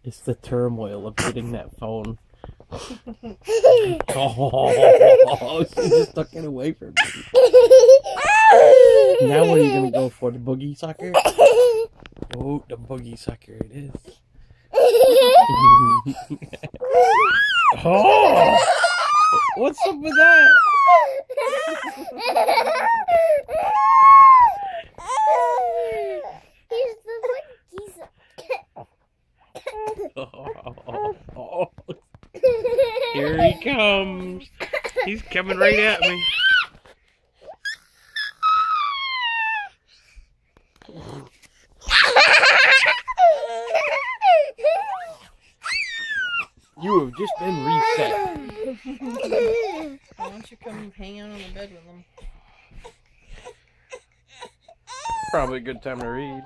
It's the turmoil of getting that phone. Oh, she just took it away from me. Now what are you gonna go for? The boogie sucker? Oh, the boogie sucker it is. Oh! What's up with that? He's the Oh. Here he comes. He's coming right at me. You have just been reset. Why don't you come hang out on the bed with them? Probably a good time to read.